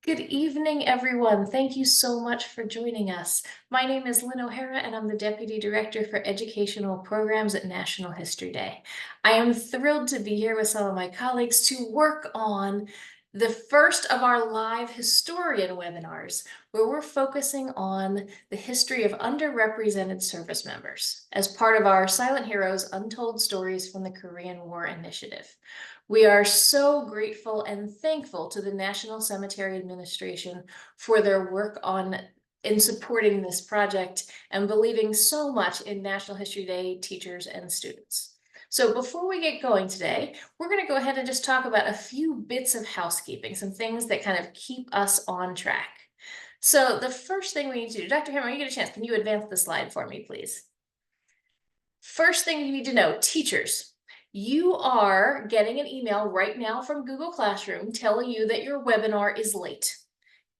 Good evening, everyone. Thank you so much for joining us. My name is Lynn O'Hara, and I'm the Deputy Director for Educational Programs at National History Day. I am thrilled to be here with some of my colleagues to work on the first of our live historian webinars, where we're focusing on the history of underrepresented service members as part of our Silent Heroes Untold Stories from the Korean War initiative. We are so grateful and thankful to the National Cemetery Administration for their work in supporting this project and believing so much in National History Day teachers and students. So before we get going today, we're going to go ahead and just talk about a few bits of housekeeping, some things that kind of keep us on track. So the first thing we need to do, Dr. Hammer, you get a chance, can you advance the slide for me, please? First thing you need to know, teachers. You are getting an email right now from Google Classroom telling you that your webinar is late.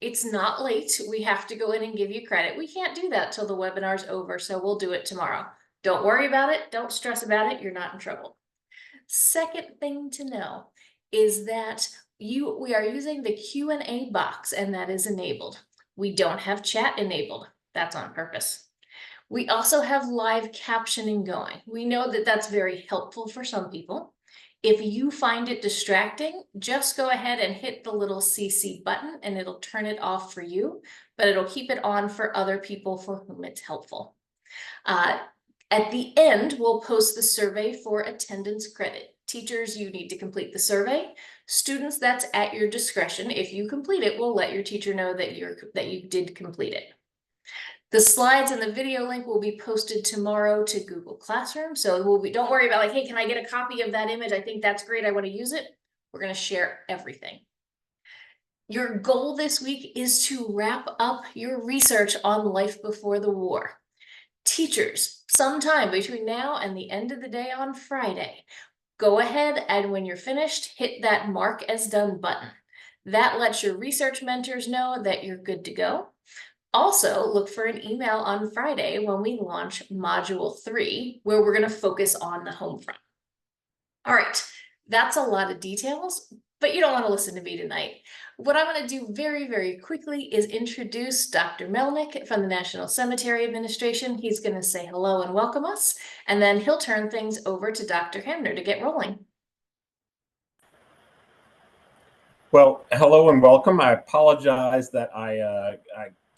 It's not late. We have to go in and give you credit. We can't do that till the webinar's over, so we'll do it tomorrow. Don't worry about it. Don't stress about it. You're not in trouble. Second thing to know is that we are using the Q&A box, and that is enabled. We don't have chat enabled. That's on purpose. We also have live captioning going. We know that that's very helpful for some people. If you find it distracting, just go ahead and hit the little CC button and it'll turn it off for you, but it'll keep it on for other people for whom it's helpful. At the end, we'll post the survey for attendance credit. Teachers, you need to complete the survey. Students, that's at your discretion. If you complete it, we'll let your teacher know that you did complete it. The slides and the video link will be posted tomorrow to Google Classroom. So don't worry about like, hey, can I get a copy of that image? I think that's great. I want to use it. We're going to share everything. Your goal this week is to wrap up your research on life before the war. Teachers, sometime between now and the end of the day on Friday, go ahead and when you're finished, hit that mark as done button. That lets your research mentors know that you're good to go. Also, look for an email on Friday when we launch Module 3, where we're going to focus on the home front. All right, that's a lot of details, but you don't want to listen to me tonight. What I'm going to do very, very quickly is introduce Dr. Melnick from the National Cemetery Administration. He's going to say hello and welcome us, and then he'll turn things over to Dr. Hamner to get rolling. Well, hello and welcome. I apologize that I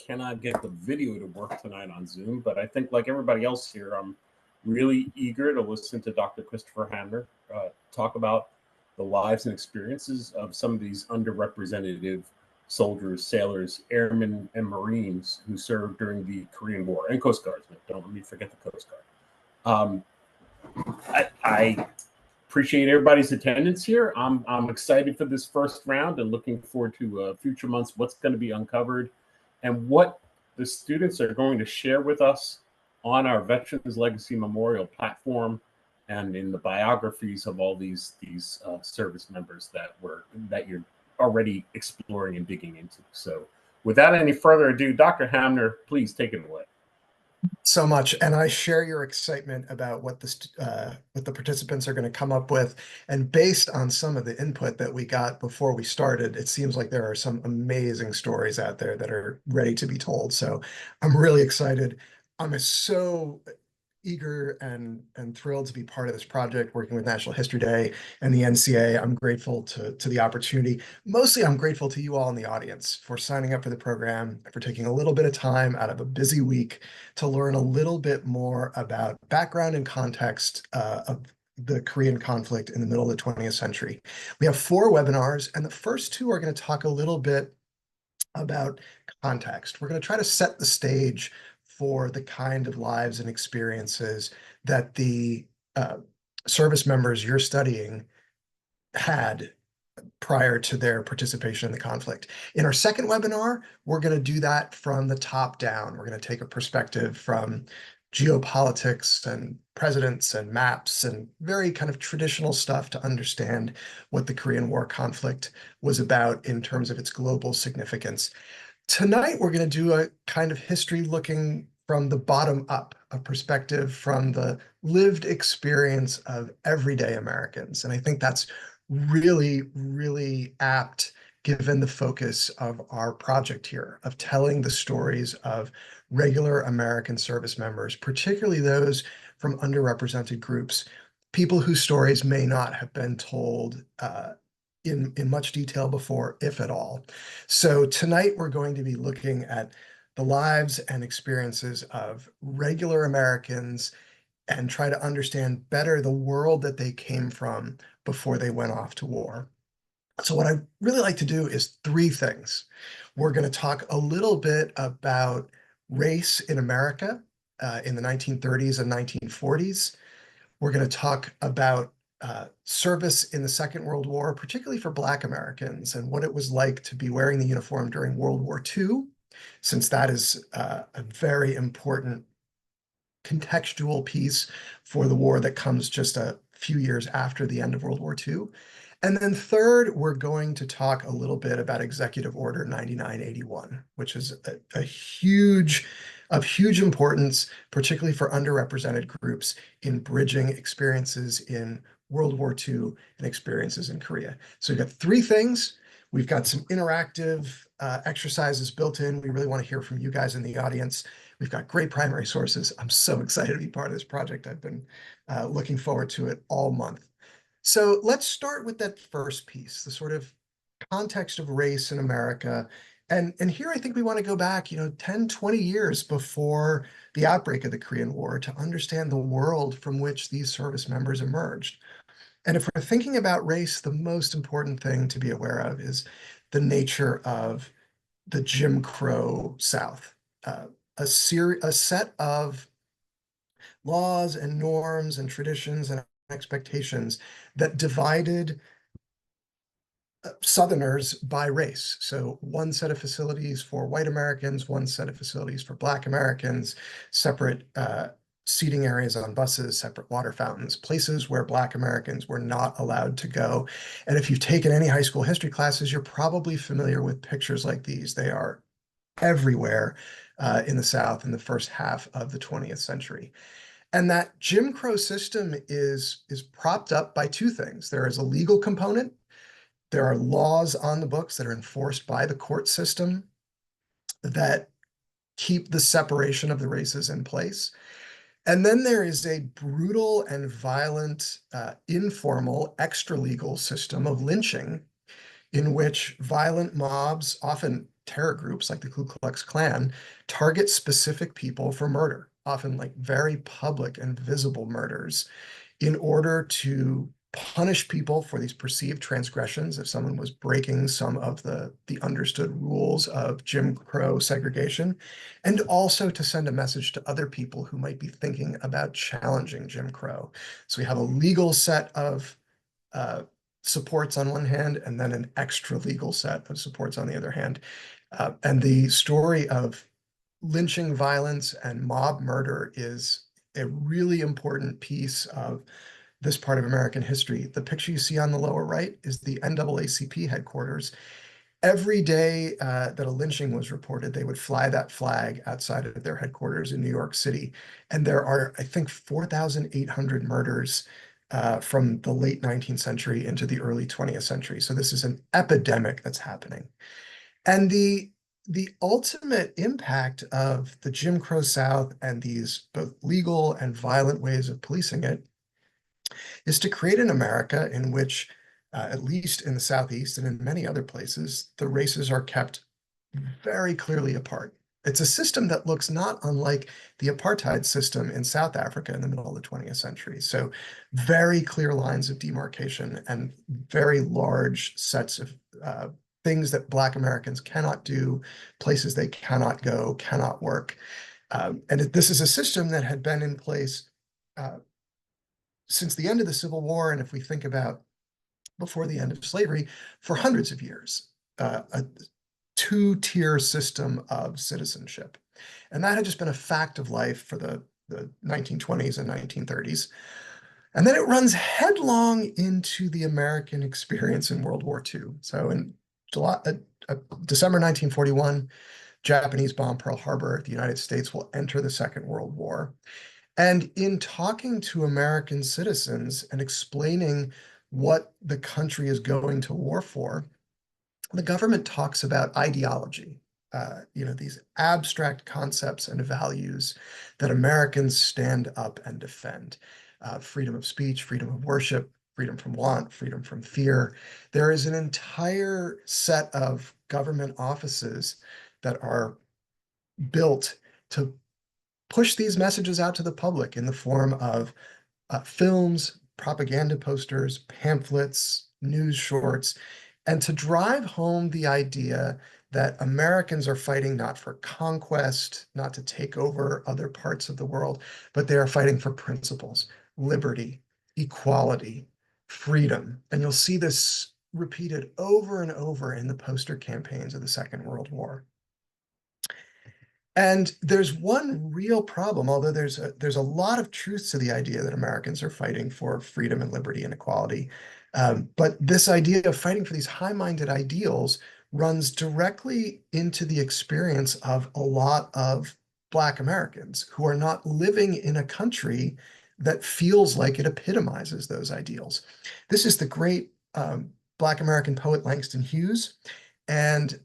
cannot get the video to work tonight on Zoom, but I think like everybody else here, I'm really eager to listen to Dr. Christopher Hamner talk about the lives and experiences of some of these underrepresented soldiers, sailors, airmen, and Marines who served during the Korean War, and Coast Guardsmen. Don't let me forget the Coast Guard. I appreciate everybody's attendance here. I'm excited for this first round and looking forward to future months, what's going to be uncovered and what the students are going to share with us on our Veterans Legacy Memorial platform and in the biographies of all these service members that you're already exploring and digging into. So without any further ado, Dr. Hamner, please take it away. So much, and I share your excitement about what the participants are going to come up with. And based on some of the input that we got before we started, it seems like there are some amazing stories out there that are ready to be told. So I'm really excited. I'm so eager and thrilled to be part of this project, working with National History Day and the NCA. I'm grateful to the opportunity. Mostly, I'm grateful to you all in the audience for signing up for the program, for taking a little bit of time out of a busy week to learn a little bit more about background and context of the Korean conflict in the middle of the 20th century. We have 4 webinars, and the first 2 are going to talk a little bit about context. We're going to try to set the stage for the kind of lives and experiences that the service members you're studying had prior to their participation in the conflict. In our second webinar, we're going to do that from the top down. We're going to take a perspective from geopolitics and presidents and maps and very kind of traditional stuff to understand what the Korean War conflict was about in terms of its global significance. Tonight, we're going to do a kind of history looking from the bottom up, a perspective from the lived experience of everyday Americans. And I think that's really, really apt given the focus of our project here, of telling the stories of regular American service members, particularly those from underrepresented groups, people whose stories may not have been told in much detail before, if at all. So tonight we're going to be looking at the lives and experiences of regular Americans and try to understand better the world that they came from before they went off to war. So what I really like to do is three things. We're going to talk a little bit about race in America in the 1930s and 1940s. We're going to talk about service in the Second World War, particularly for Black Americans, and what it was like to be wearing the uniform during World War II, since that is a very important contextual piece for the war that comes just a few years after the end of World War II. And then third, we're going to talk a little bit about Executive Order 9981, which is of huge importance, particularly for underrepresented groups in bridging experiences in World War II and experiences in Korea. So we've got three things. We've got some interactive exercises built in. We really want to hear from you guys in the audience. We've got great primary sources. I'm so excited to be part of this project. I've been looking forward to it all month. So let's start with that first piece, the sort of context of race in America. And here I think we want to go back, 10, 20 years before the outbreak of the Korean War to understand the world from which these service members emerged. And if we're thinking about race, the most important thing to be aware of is the nature of the Jim Crow South, a set of laws and norms and traditions and expectations that divided Southerners by race. So one set of facilities for white Americans, one set of facilities for Black Americans, separate seating areas on buses, separate water fountains, places where Black Americans were not allowed to go. And if you've taken any high school history classes, you're probably familiar with pictures like these. They are everywhere in the South in the first half of the 20th century. And that Jim Crow system is propped up by two things. There is a legal component. There are laws on the books that are enforced by the court system that keep the separation of the races in place. And then there is a brutal and violent, informal, extra-legal system of lynching in which violent mobs, often terror groups like the Ku Klux Klan, target specific people for murder, often like very public and visible murders, in order to punish people for these perceived transgressions. If someone was breaking some of the understood rules of Jim Crow segregation, and also to send a message to other people who might be thinking about challenging Jim Crow. So we have a legal set of supports on one hand, and then an extra legal set of supports on the other hand. And the story of lynching violence and mob murder is a really important piece of this part of American history. The picture you see on the lower right is the NAACP headquarters. Every day that a lynching was reported, they would fly that flag outside of their headquarters in New York City. And there are, I think, 4,800 murders from the late 19th century into the early 20th century. So this is an epidemic that's happening. And the ultimate impact of the Jim Crow South and these both legal and violent ways of policing it is to create an America in which, at least in the Southeast and in many other places, the races are kept very clearly apart. It's a system that looks not unlike the apartheid system in South Africa in the middle of the 20th century. So very clear lines of demarcation and very large sets of things that Black Americans cannot do, places they cannot go, cannot work. And this is a system that had been in place since the end of the Civil War, and if we think about before the end of slavery, for hundreds of years, a two-tier system of citizenship. And that had just been a fact of life for the 1920s and 1930s. And then it runs headlong into the American experience in World War II. So in December 1941, Japanese bomb Pearl Harbor, the United States will enter the Second World War. And in talking to American citizens and explaining what the country is going to war for, the government talks about ideology, these abstract concepts and values that Americans stand up and defend. Freedom of speech, freedom of worship, freedom from want, freedom from fear. There is an entire set of government offices that are built to push these messages out to the public in the form of films, propaganda posters, pamphlets, news shorts, and to drive home the idea that Americans are fighting not for conquest, not to take over other parts of the world, but they are fighting for principles, liberty, equality, freedom. And you'll see this repeated over and over in the poster campaigns of the Second World War. And there's one real problem, although there's a lot of truth to the idea that Americans are fighting for freedom and liberty and equality. But this idea of fighting for these high-minded ideals runs directly into the experience of a lot of Black Americans who are not living in a country that feels like it epitomizes those ideals. This is the great Black American poet Langston Hughes, and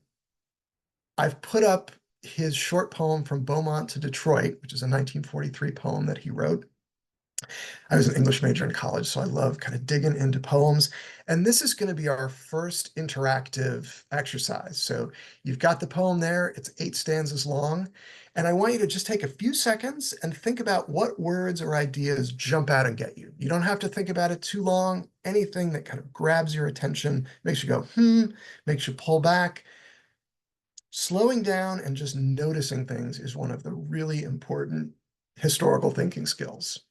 I've put up his short poem From Beaumont to Detroit, which is a 1943 poem that he wrote. I was an English major in college, so I love kind of digging into poems. And this is going to be our first interactive exercise. So you've got the poem there, it's 8 stanzas long. And I want you to just take a few seconds and think about what words or ideas jump out and get you. You don't have to think about it too long. Anything that kind of grabs your attention, makes you go, makes you pull back. Slowing down and just noticing things is one of the really important historical thinking skills.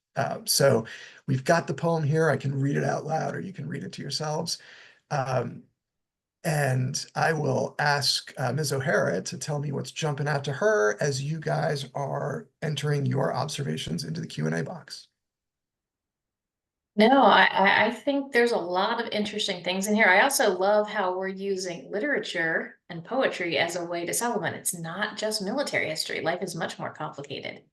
So we've got the poem here. I can read it out loud, or you can read it to yourselves. And I will ask Ms. O'Hara to tell me what's jumping out to her as you guys are entering your observations into the Q&A box. No, I think there's a lot of interesting things in here. I also love how we're using literature and poetry as a way to supplement. It's not just military history. Life is much more complicated.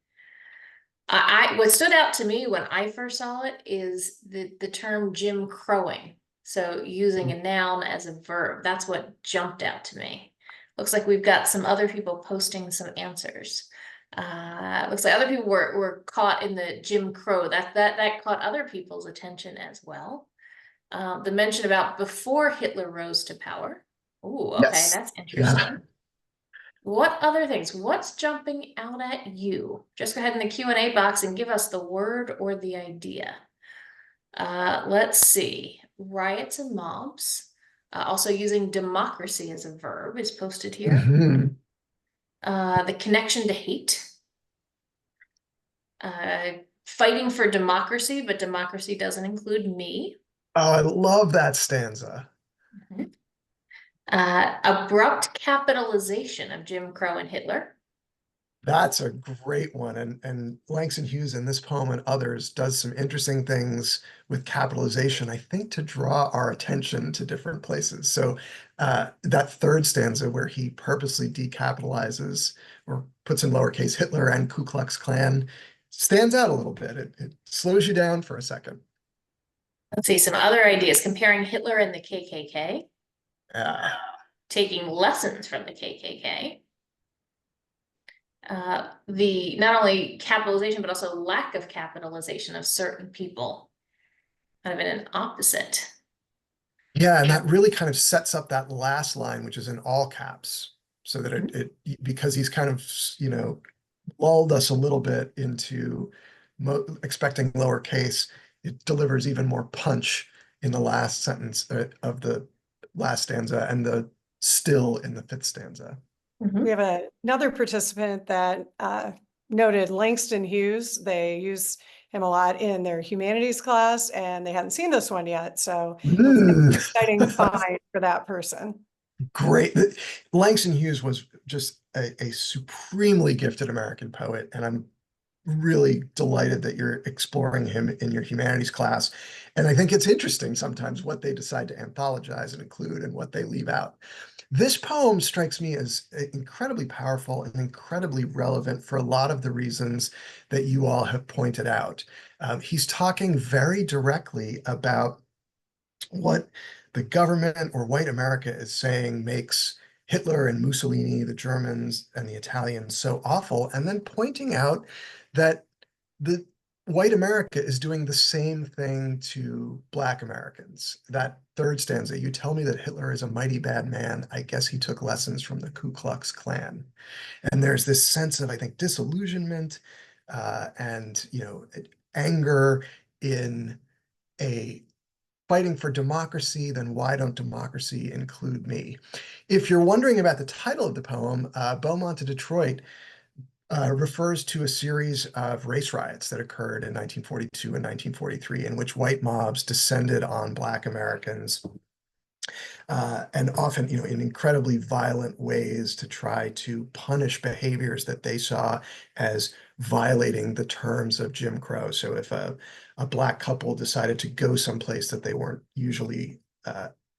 What stood out to me when I first saw it is the term Jim Crowing. So using a noun as a verb, that's what jumped out to me. Looks like we've got some other people posting some answers. Looks like other people were caught in the Jim Crow. That caught other people's attention as well. The mention about before Hitler rose to power. Ooh, okay, Yes. that's interesting. Yeah. What other things? What's jumping out at you? Just go ahead in the Q&A box and give us the word or the idea. Let's see. Riots and mobs. Also using democracy as a verb is posted here. Mhm. The connection to hate. Fighting for democracy, but democracy doesn't include me. Oh, I love that stanza. Mhm. Abrupt capitalization of Jim Crow and Hitler. That's a great one. And Langston Hughes in this poem and others does some interesting things with capitalization, I think, to draw our attention to different places. So that third stanza where he purposely decapitalizes or puts in lowercase Hitler and Ku Klux Klan stands out a little bit. It slows you down for a second. Let's see, some other ideas. Comparing Hitler and the KKK. Yeah. Taking lessons from the KKK. The not only capitalization, but also lack of capitalization of certain people, kind of in an opposite. Yeah, and that really kind of sets up that last line, which is in all caps, so that because he's kind of, lulled us a little bit into expecting lowercase, it delivers even more punch in the last sentence of the last stanza and the still in the fifth stanza. We have another participant that noted Langston Hughes. They use him a lot in their humanities class, and they hadn't seen this one yet. So it's an exciting find for that person. Great. Langston Hughes was just a supremely gifted American poet, and I'm really delighted that you're exploring him in your humanities class. And I think it's interesting sometimes what they decide to anthologize and include and what they leave out. This poem strikes me as incredibly powerful and incredibly relevant for a lot of the reasons that you all have pointed out. He's talking very directly about what the government or white America is saying makes Hitler and Mussolini, the Germans and the Italians so awful, and then pointing out that the white America is doing the same thing to Black Americans. That third stanza, you tell me that Hitler is a mighty bad man. I guess he took lessons from the Ku Klux Klan. And there's this sense of, I think, disillusionment and, anger in a fighting for democracy, then why don't democracy include me? If you're wondering about the title of the poem, Beaumont to Detroit refers to a series of race riots that occurred in 1942 and 1943, in which white mobs descended on Black Americans, and often, in incredibly violent ways to try to punish behaviors that they saw as violating the terms of Jim Crow. So if a Black couple decided to go someplace that they weren't usually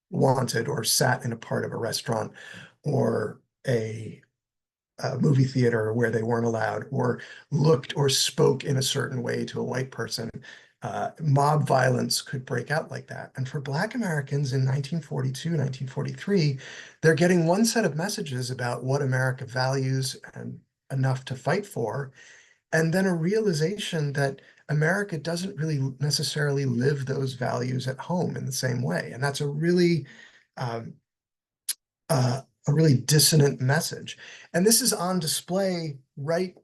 wanted, or sat in a part of a restaurant or a movie theater where they weren't allowed, or looked or spoke in a certain way to a white person, mob violence could break out like that. And for Black Americans in 1942, 1943, they're getting one set of messages about what America values and enough to fight for, and then a realization that America doesn't really necessarily live those values at home in the same way. And that's um, a really dissonant message. And this is on display right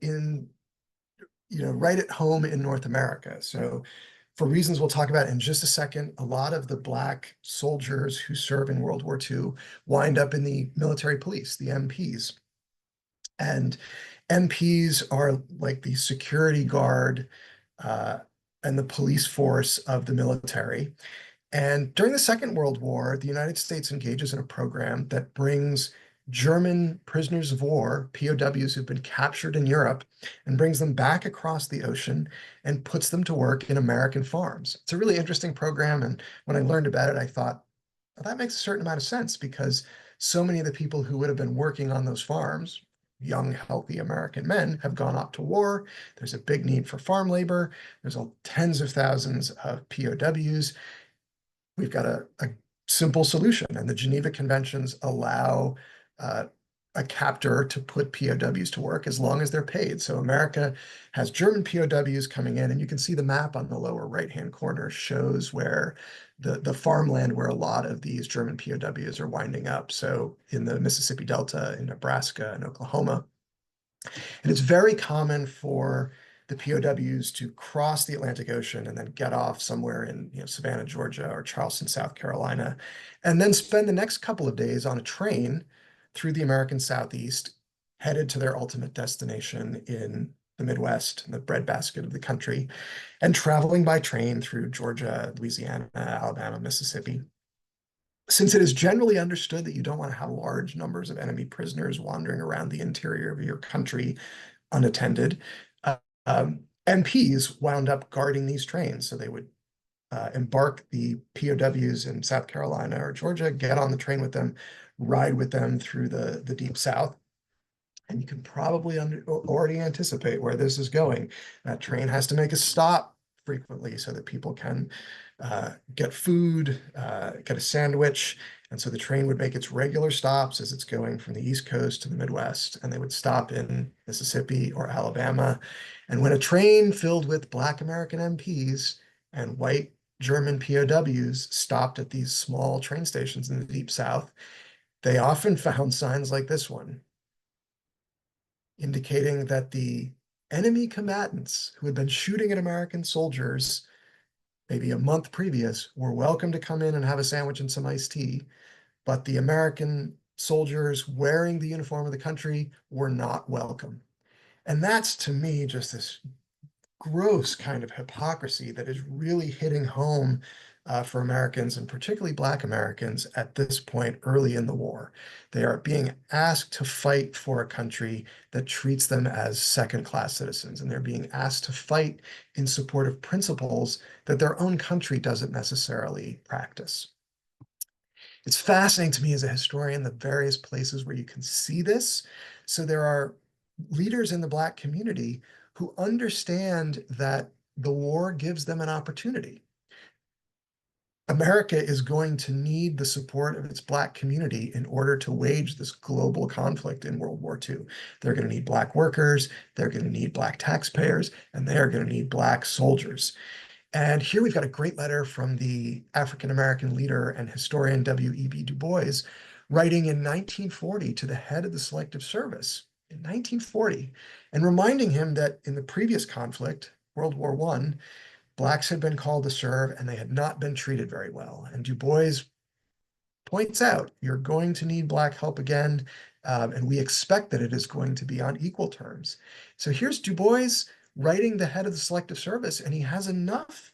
at home in North America. So for reasons we'll talk about in just a second, a lot of the Black soldiers who serve in World War II wind up in the military police, the MPs. And MPs are like the security guard and the police force of the military. And during the Second World War, the United States engages in a program that brings German prisoners of war, POWs who've been captured in Europe, and brings them back across the ocean and puts them to work in American farms. It's a really interesting program. And when I learned about it, I thought, well, that makes a certain amount of sense, because so many of the people who would have been working on those farms, young, healthy American men, have gone off to war. There's a big need for farm labor. There's tens of thousands of POWs. We've got a simple solution, and the Geneva Conventions allow a captor to put POWs to work as long as they're paid. So America has German POWs coming in, and you can see the map on the lower right-hand corner shows where the farmland where a lot of these German POWs are winding up. So in the Mississippi Delta, in Nebraska and Oklahoma. And it's very common for the POWs to cross the Atlantic Ocean and then get off somewhere in Savannah, Georgia, or Charleston, South Carolina, and then spend the next couple of days on a train through the American Southeast, headed to their ultimate destination in the Midwest, the breadbasket of the country, and traveling by train through Georgia, Louisiana, Alabama, Mississippi. Since it is generally understood that you don't want to have large numbers of enemy prisoners wandering around the interior of your country unattended, MPs wound up guarding these trains. So they would embark the POWs in South Carolina or Georgia, get on the train with them, ride with them through the Deep South. And you can probably already anticipate where this is going. That train has to make a stop frequently so that people can get food, get a sandwich. And so the train would make its regular stops as it's going from the East Coast to the Midwest, and they would stop in Mississippi or Alabama. And when a train filled with Black American MPs and white German POWs stopped at these small train stations in the Deep South, they often found signs like this one, indicating that the enemy combatants who had been shooting at American soldiers maybe a month previous were welcome to come in and have a sandwich and some iced tea, but the American soldiers wearing the uniform of the country were not welcome. And that's, to me, just this gross kind of hypocrisy that is really hitting home for Americans, and particularly Black Americans, at this point early in the war. They are being asked to fight for a country that treats them as second-class citizens, and they're being asked to fight in support of principles that their own country doesn't necessarily practice. It's fascinating to me as a historian, the various places where you can see this. So there are leaders in the Black community who understand that the war gives them an opportunity. America is going to need the support of its Black community in order to wage this global conflict in World War II. They're going to need Black workers, they're going to need Black taxpayers, and they're going to need Black soldiers. And here we've got a great letter from the African-American leader and historian W.E.B. Du Bois, writing in 1940 to the head of the Selective Service in 1940, and reminding him that in the previous conflict, World War I, Blacks had been called to serve and they had not been treated very well. And Du Bois points out, you're going to need Black help again, and we expect that it is going to be on equal terms. So here's Du Bois writing the head of the Selective Service, and he has enough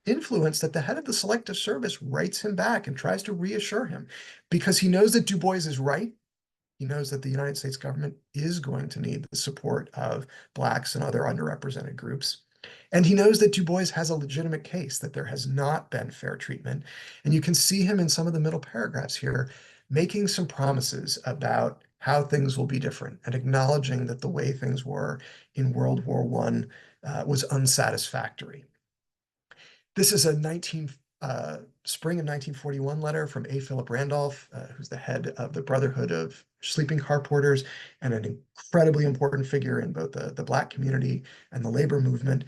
influence that the head of the Selective Service writes him back and tries to reassure him, because he knows that Du Bois is right. He knows that the United States government is going to need the support of Blacks and other underrepresented groups. And he knows that Du Bois has a legitimate case, that there has not been fair treatment. And you can see him in some of the middle paragraphs here, making some promises about how things will be different and acknowledging that the way things were in World War I was unsatisfactory. This is a spring of 1941 letter from A. Philip Randolph, who's the head of the Brotherhood of Sleeping Car Porters and an incredibly important figure in both the Black community and the labor movement.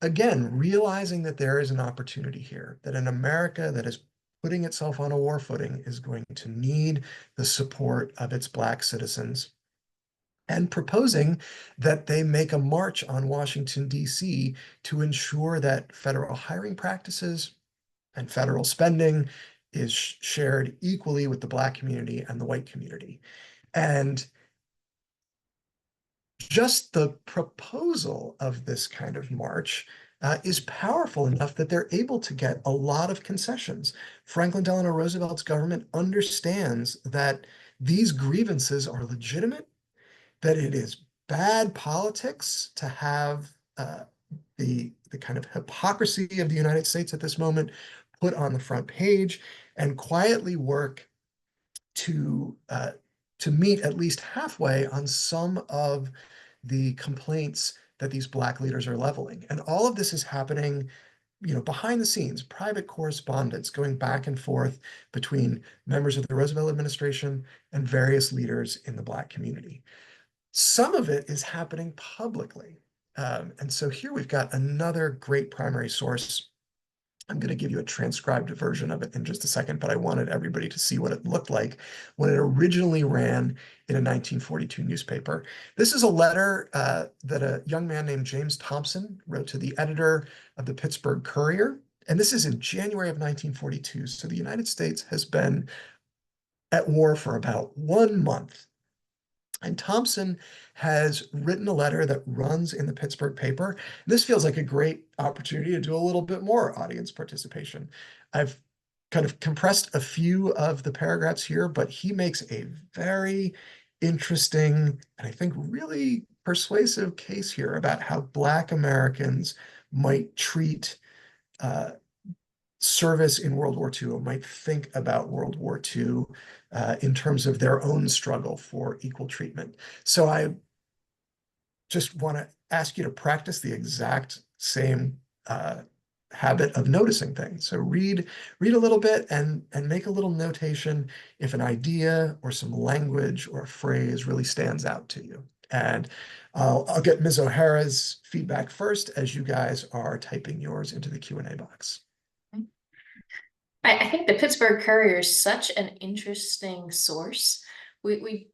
Again, realizing that there is an opportunity here, that an America that is putting itself on a war footing is going to need the support of its Black citizens, and proposing that they make a march on Washington, D.C. to ensure that federal hiring practices and federal spending is shared equally with the Black community and the white community. And just the proposal of this kind of march is powerful enough that they're able to get a lot of concessions. Franklin Delano Roosevelt's government understands that these grievances are legitimate, that it is bad politics to have the kind of hypocrisy of the United States at this moment put on the front page, and quietly work to meet at least halfway on some of the complaints that these Black leaders are leveling. And all of this is happening, behind the scenes, private correspondence going back and forth between members of the Roosevelt administration and various leaders in the Black community. Some of it is happening publicly. And so here we've got another great primary source. I'm going to give you a transcribed version of it in just a second, but I wanted everybody to see what it looked like when it originally ran in a 1942 newspaper. This is a letter that a young man named James Thompson wrote to the editor of the Pittsburgh Courier. And this is in January of 1942. So the United States has been at war for about 1 month. And Thompson has written a letter that runs in the Pittsburgh paper. This feels like a great opportunity to do a little bit more audience participation. I've kind of compressed a few of the paragraphs here, but he makes a very interesting and I think really persuasive case here about how Black Americans might treat service in World War II, or might think about World War II in terms of their own struggle for equal treatment. So I just want to ask you to practice the exact same habit of noticing things. So read a little bit and make a little notation if an idea or some language or a phrase really stands out to you. And I'll get Ms. O'Hara's feedback first as you guys are typing yours into the Q&A box. I think the Pittsburgh Courier is such an interesting source. We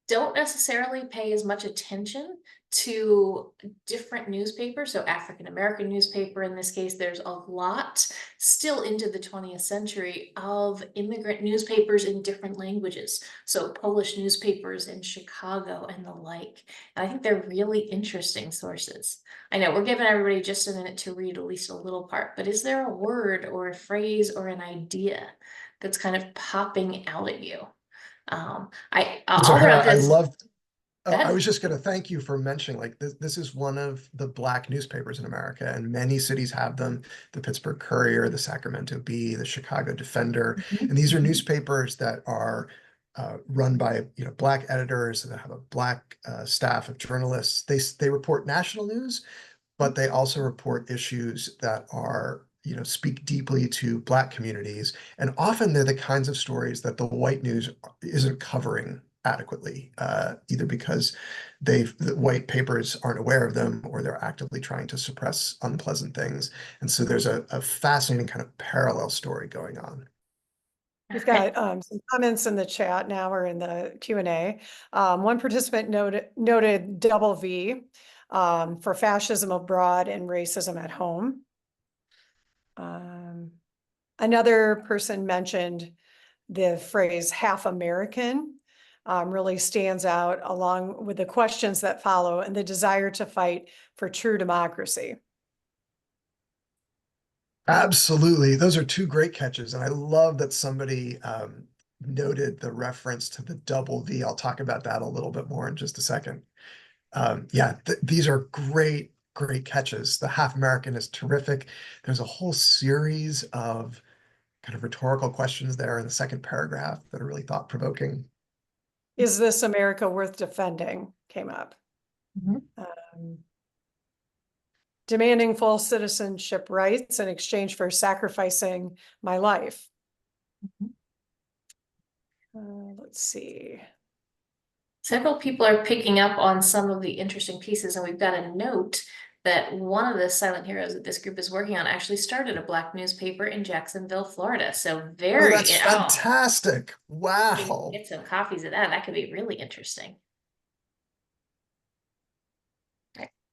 don't necessarily pay as much attention to different newspapers. So African-American newspaper, in this case, there's a lot still into the 20th century of immigrant newspapers in different languages. So Polish newspapers in Chicago and the like. And I think they're really interesting sources. I know we're giving everybody just a minute to read at least a little part, but is there a word or a phrase or an idea that's kind of popping out at you? I'll throw out I this. love. I was just going to thank you for mentioning, like, this is one of the Black newspapers in America, and many cities have them: the Pittsburgh Courier, the Sacramento Bee, the Chicago Defender. And these are newspapers that are run by Black editors that have a Black staff of journalists. They report national news, but they also report issues that are speak deeply to Black communities. And often they're the kinds of stories that the white news isn't covering adequately, either because the white papers aren't aware of them or they're actively trying to suppress unpleasant things. And so there's a fascinating kind of parallel story going on. We've got some comments in the chat now or in the Q&A. One participant noted double V for fascism abroad and racism at home. Another person mentioned the phrase half American really stands out along with the questions that follow and the desire to fight for true democracy. Absolutely. Those are two great catches. And I love that somebody noted the reference to the double V. I'll talk about that a little bit more in just a second. Yeah, these are great, great catches. The half American is terrific. There's a whole series of kind of rhetorical questions there in the second paragraph that are really thought-provoking. Is this America worth defending? Came up. Demanding full citizenship rights in exchange for sacrificing my life. Let's see. Several people are picking up on some of the interesting pieces, and we've got a note that one of the silent heroes that this group is working on actually started a Black newspaper in Jacksonville, Florida. So Oh, that's fantastic. Wow. Get some copies of that. That could be really interesting.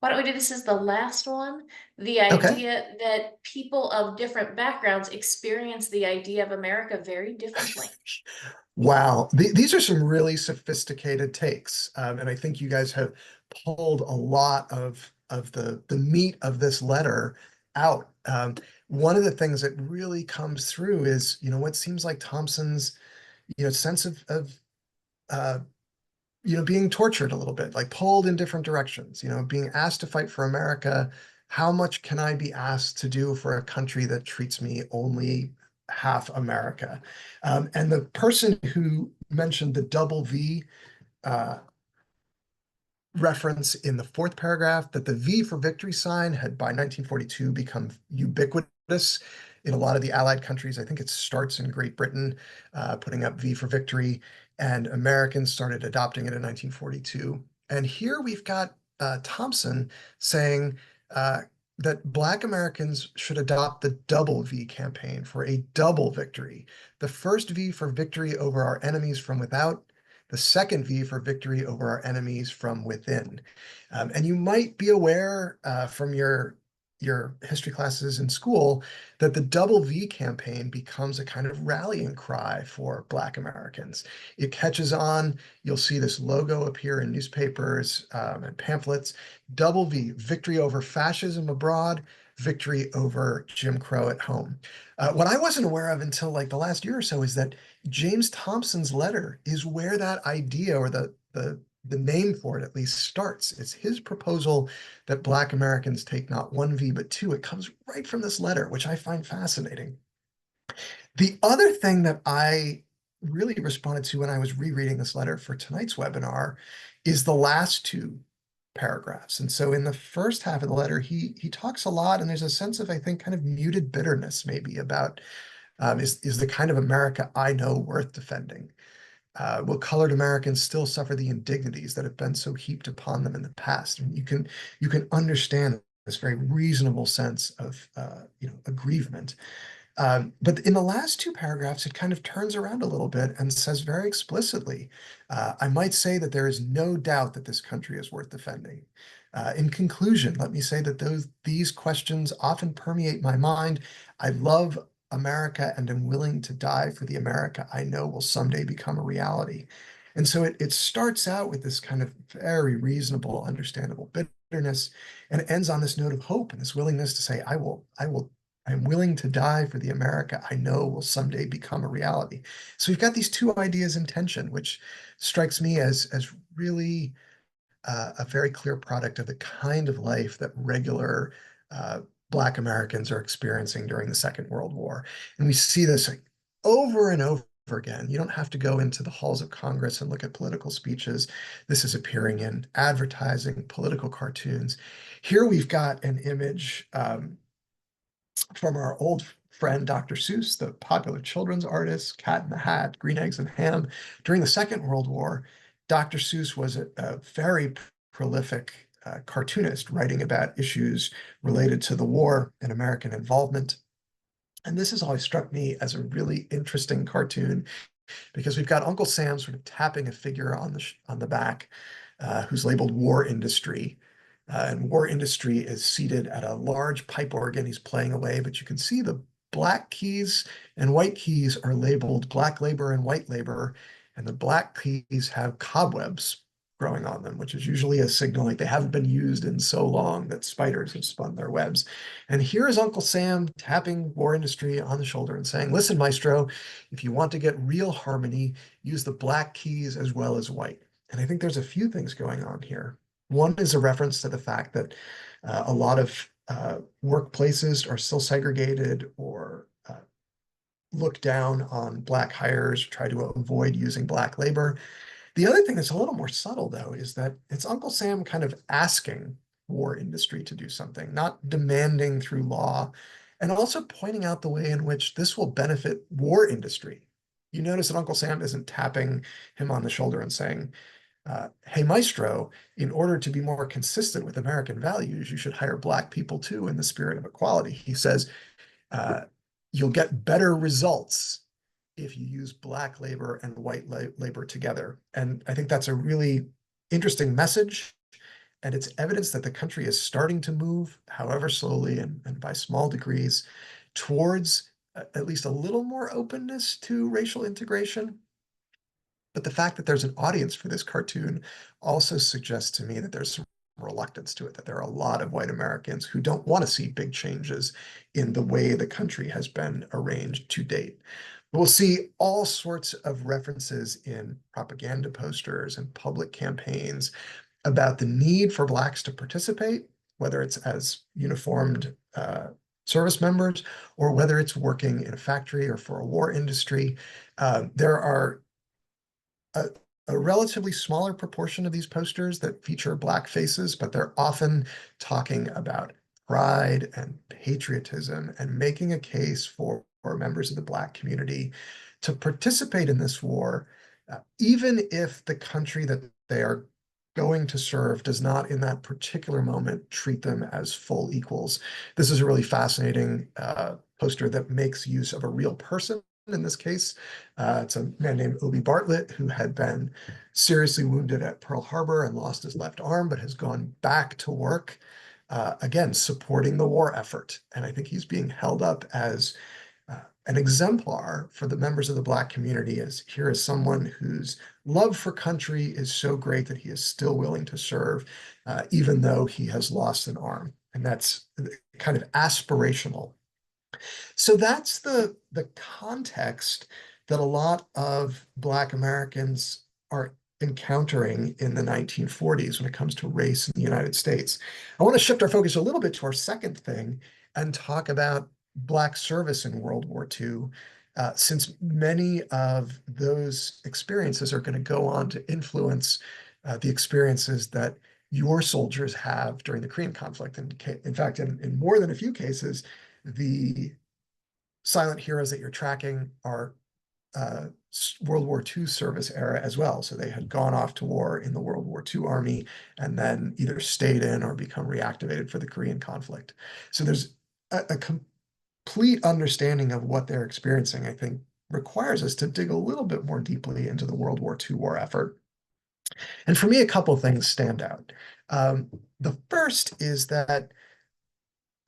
Why don't we do this as the last one? The idea that people of different backgrounds experience the idea of America very differently. Wow, these are some really sophisticated takes, and I think you guys have pulled a lot of the meat of this letter out. One of the things that really comes through is, what seems like Thompson's, sense of being tortured a little bit, like pulled in different directions, being asked to fight for America. How much can I be asked to do for a country that treats me only half America? And the person who mentioned the double V reference in the fourth paragraph, that the V for victory sign had by 1942 become ubiquitous in a lot of the Allied countries. I think it starts in Great Britain, putting up V for victory, and Americans started adopting it in 1942. And here we've got Thompson saying that Black Americans should adopt the double V campaign for a double victory. The first V for victory over our enemies from without, the second V for victory over our enemies from within. And you might be aware from your history classes in school that the double V campaign becomes a kind of rallying cry for Black Americans. It catches on. You'll see this logo appear in newspapers and pamphlets. Double V, victory over fascism abroad, victory over Jim Crow at home. What I wasn't aware of until like the last year or so is that James Thompson's letter is where that idea, or the name for it at least, starts. It's his proposal that Black Americans take not one V, but two. It comes right from this letter, which I find fascinating. The other thing that I really responded to when I was rereading this letter for tonight's webinar is the last two paragraphs. And so in the first half of the letter, he talks a lot, and there's a sense of, I think, kind of muted bitterness maybe about is the kind of America I know worth defending? Will colored Americans still suffer the indignities that have been so heaped upon them in the past? And you can understand this very reasonable sense of aggrievement. But in the last two paragraphs, it kind of turns around a little bit and says very explicitly, I might say that there is no doubt that this country is worth defending. In conclusion, let me say that these questions often permeate my mind. I love America and am willing to die for the America I know will someday become a reality. And so it starts out with this kind of very reasonable, understandable bitterness, and it ends on this note of hope and this willingness to say, I'm willing to die for the America I know will someday become a reality. So we've got these two ideas in tension, which strikes me as really a very clear product of the kind of life that regular Black Americans are experiencing during the Second World War. And we see this over and over again. You don't have to go into the halls of Congress and look at political speeches. This is appearing in advertising, political cartoons. Here we've got an image from our old friend Dr. Seuss, the popular children's artist, Cat in the Hat, Green Eggs and Ham. During the Second World War, Dr. Seuss was a very prolific cartoonist writing about issues related to the war and American involvement. And this has always struck me as a really interesting cartoon because we've got Uncle Sam sort of tapping a figure on the back who's labeled War Industry. And War Industry is seated at a large pipe organ. He's playing away, but you can see the black keys and white keys are labeled black labor and white labor. And the black keys have cobwebs growing on them, which is usually a signal like they haven't been used in so long that spiders have spun their webs. And here is Uncle Sam tapping War Industry on the shoulder and saying, listen, Maestro, if you want to get real harmony, use the black keys as well as white. And I think there's a few things going on here. One is a reference to the fact that a lot of workplaces are still segregated or look down on black hires, try to avoid using black labor. The other thing that's a little more subtle, though, is that it's Uncle Sam kind of asking War Industry to do something, not demanding through law, and also pointing out the way in which this will benefit War Industry. You notice that Uncle Sam isn't tapping him on the shoulder and saying, hey, Maestro, in order to be more consistent with American values, you should hire black people too in the spirit of equality. He says, you'll get better results if you use black labor and white labor together. And I think that's a really interesting message. And it's evidence that the country is starting to move, however slowly and by small degrees, towards at least a little more openness to racial integration. But the fact that there's an audience for this cartoon also suggests to me that there's some reluctance to it, that there are a lot of white Americans who don't want to see big changes in the way the country has been arranged to date. We'll see all sorts of references in propaganda posters and public campaigns about the need for Blacks to participate, whether it's as uniformed service members or whether it's working in a factory or for a war industry. There are a relatively smaller proportion of these posters that feature Black faces, but they're often talking about pride and patriotism and making a case for members of the Black community to participate in this war, even if the country that they are going to serve does not in that particular moment treat them as full equals. This is a really fascinating poster that makes use of a real person. In this case, it's a man named Obi Bartlett who had been seriously wounded at Pearl Harbor and lost his left arm, but has gone back to work, again, supporting the war effort. And I think he's being held up as an exemplar for the members of the Black community, as here is someone whose love for country is so great that he is still willing to serve, even though he has lost an arm. And that's kind of aspirational. So that's the context that a lot of Black Americans are encountering in the 1940s when it comes to race in the United States. I want to shift our focus a little bit to our second thing and talk about Black service in World War II, since many of those experiences are going to go on to influence the experiences that your soldiers have during the Korean conflict. And in fact, in more than a few cases, the silent heroes that you're tracking are World War II service era as well. So they had gone off to war in the World War II Army and then either stayed in or become reactivated for the Korean conflict. So there's a complete understanding of what they're experiencing, I think, requires us to dig a little bit more deeply into the World War II war effort. And for me, a couple things stand out. The first is that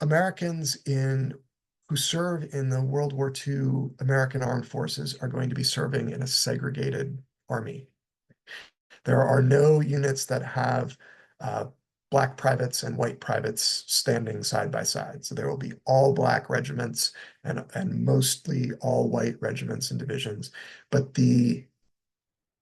Americans who serve in the World War II American Armed Forces are going to be serving in a segregated army. There are no units that have Black privates and white privates standing side by side. So there will be all Black regiments and mostly all white regiments and divisions. But the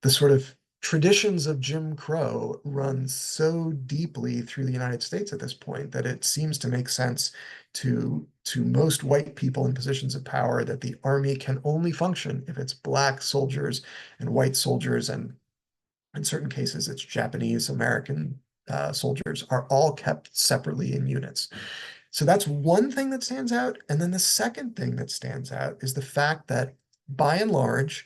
sort of traditions of Jim Crow run so deeply through the United States at this point that it seems to make sense to most white people in positions of power that the army can only function if it's Black soldiers and white soldiers, and in certain cases it's Japanese American soldiers, are all kept separately in units. So that's one thing that stands out. And then the second thing that stands out is the fact that by and large,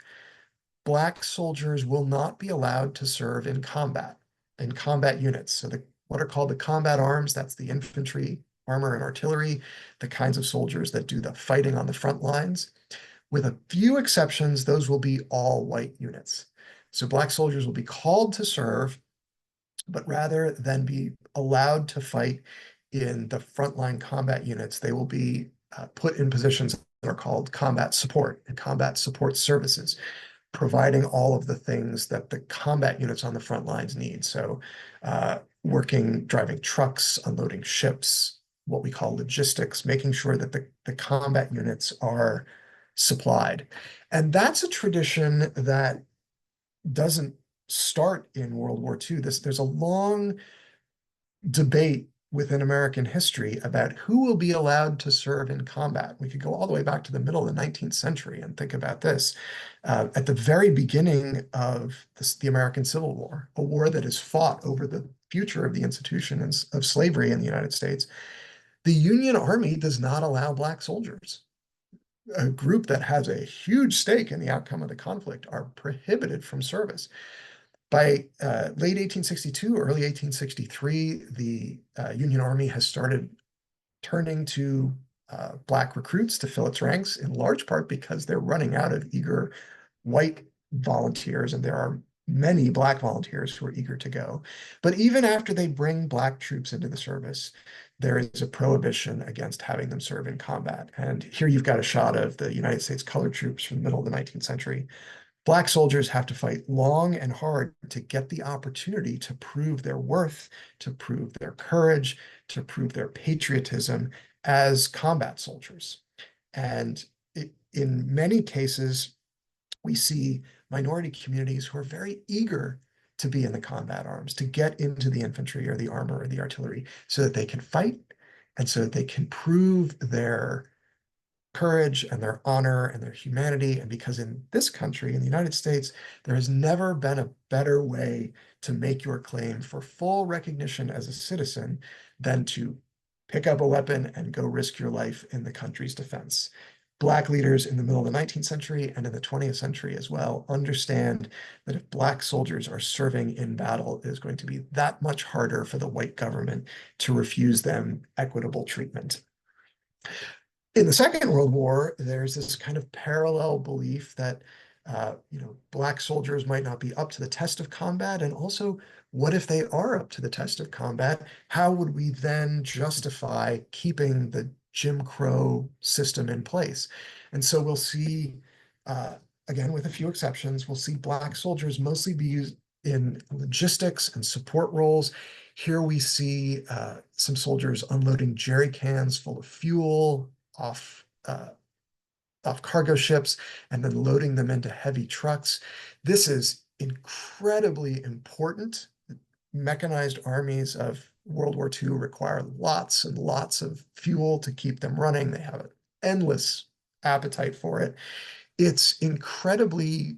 Black soldiers will not be allowed to serve in combat units. So what are called the combat arms, that's the infantry, armor, and artillery, the kinds of soldiers that do the fighting on the front lines. With a few exceptions, those will be all white units. So Black soldiers will be called to serve, but rather than be allowed to fight in the frontline combat units, they will be put in positions that are called combat support and combat support services, providing all of the things that the combat units on the front lines need. So driving trucks, unloading ships, what we call logistics, making sure that the combat units are supplied. And that's a tradition that doesn't start in World War II. There's a long debate within American history about who will be allowed to serve in combat. We could go all the way back to the middle of the 19th century and think about this. At the very beginning of the American Civil War, a war that is fought over the future of the institution of slavery in the United States, the Union Army does not allow Black soldiers. A group that has a huge stake in the outcome of the conflict are prohibited from service. By late 1862, early 1863, the Union Army has started turning to Black recruits to fill its ranks, in large part because they're running out of eager white volunteers, and there are many Black volunteers who are eager to go. But even after they bring Black troops into the service, there is a prohibition against having them serve in combat. And here you've got a shot of the United States colored troops from the middle of the 19th century. Black soldiers have to fight long and hard to get the opportunity to prove their worth, to prove their courage, to prove their patriotism as combat soldiers. And in many cases, we see minority communities who are very eager to be in the combat arms, to get into the infantry or the armor or the artillery so that they can fight and so that they can prove their courage and their honor and their humanity. And because in this country, in the United States, there has never been a better way to make your claim for full recognition as a citizen than to pick up a weapon and go risk your life in the country's defense. Black leaders in the middle of the 19th century and in the 20th century as well understand that if Black soldiers are serving in battle, it is going to be that much harder for the white government to refuse them equitable treatment. In the Second World War, there's this kind of parallel belief that Black soldiers might not be up to the test of combat, and also, what if they are up to the test of combat? How would we then justify keeping the Jim Crow system in place? And so we'll see, again, with a few exceptions, we'll see Black soldiers mostly be used in logistics and support roles. Here we see some soldiers unloading jerry cans full of fuel off cargo ships and then loading them into heavy trucks. This is incredibly important. Mechanized armies of World War II require lots and lots of fuel to keep them running. They have an endless appetite for it. It's incredibly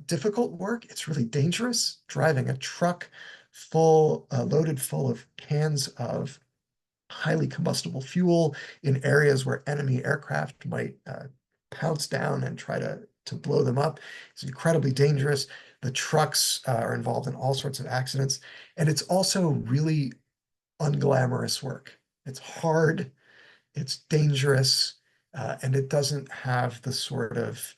difficult work. It's really dangerous, driving a truck loaded full of cans of highly combustible fuel in areas where enemy aircraft might pounce down and try to blow them up. It's incredibly dangerous. The trucks are involved in all sorts of accidents. And it's also really unglamorous work. It's hard, it's dangerous, and it doesn't have the sort of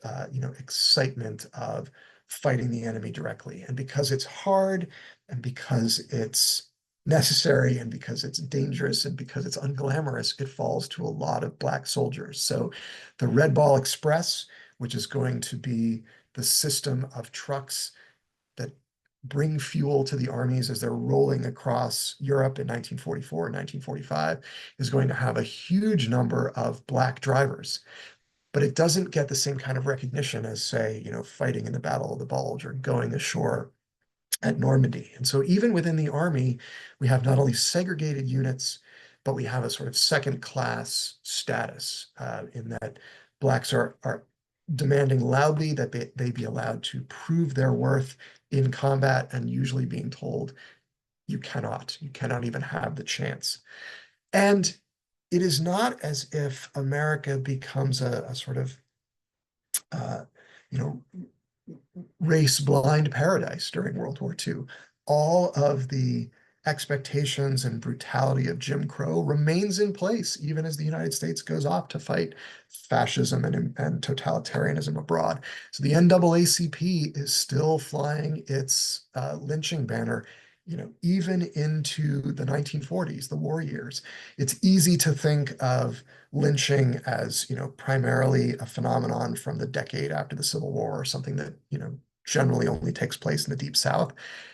excitement of fighting the enemy directly. And because it's hard, and because it's necessary, and because it's dangerous, and because it's unglamorous, it falls to a lot of Black soldiers. So the Red Ball Express, which is going to be the system of trucks that bring fuel to the armies as they're rolling across Europe in 1944 and 1945, is going to have a huge number of Black drivers. But it doesn't get the same kind of recognition as, say, fighting in the Battle of the Bulge or going ashore at Normandy. And so even within the army, we have not only segregated units, but we have a sort of second-class status in that Blacks are demanding loudly that they be allowed to prove their worth in combat, and usually being told, you cannot even have the chance. And it is not as if America becomes a sort of, you know, race blind paradise during World War II. All of the expectations and brutality of Jim Crow remains in place, even as the United States goes off to fight fascism and totalitarianism abroad. So the NAACP is still flying its lynching banner, even into the 1940s, the war years. It's easy to think of lynching as, primarily a phenomenon from the decade after the Civil War, or something that, generally only takes place in the Deep South.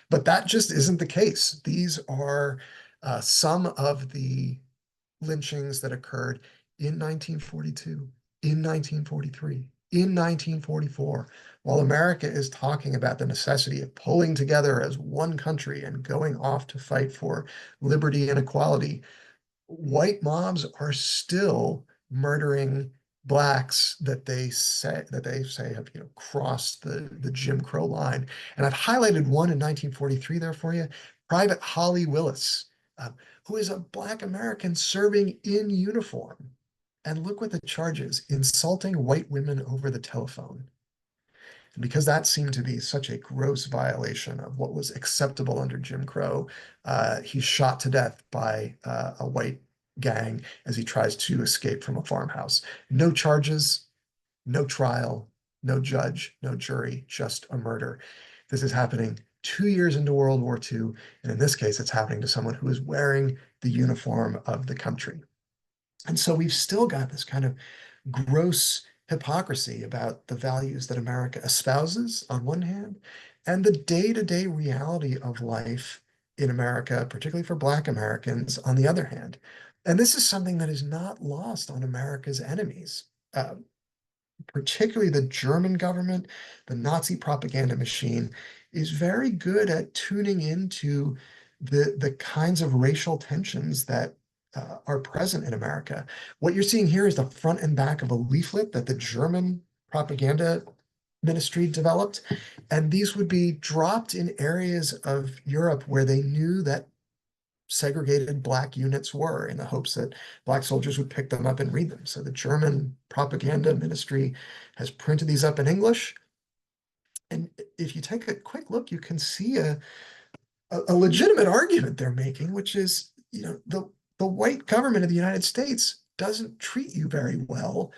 But that just isn't the case. These are some of the lynchings that occurred in 1942, in 1943, in 1944, while America is talking about the necessity of pulling together as one country and going off to fight for liberty and equality. White mobs are still murdering blacks that they say have, crossed the Jim Crow line. And I've highlighted one in 1943 there for you, Private Holly Willis, who is a Black American serving in uniform. And look what the charges: insulting white women over the telephone. And because that seemed to be such a gross violation of what was acceptable under Jim Crow, he's shot to death by a white gang as he tries to escape from a farmhouse. No charges, no trial, no judge, no jury, just a murder. This is happening 2 years into World War II, and in this case, it's happening to someone who is wearing the uniform of the country. And so we've still got this kind of gross hypocrisy about the values that America espouses on one hand, and the day-to-day reality of life in America, particularly for Black Americans, on the other hand. And this is something that is not lost on America's enemies. Particularly the German government, the Nazi propaganda machine, is very good at tuning into the kinds of racial tensions that are present in America. What you're seeing here is the front and back of a leaflet that the German propaganda ministry developed. And these would be dropped in areas of Europe where they knew that segregated Black units were, in the hopes that Black soldiers would pick them up and read them. So the German propaganda ministry has printed these up in English. And if you take a quick look, you can see a legitimate argument they're making, which is, the white government of the United States doesn't treat you very well,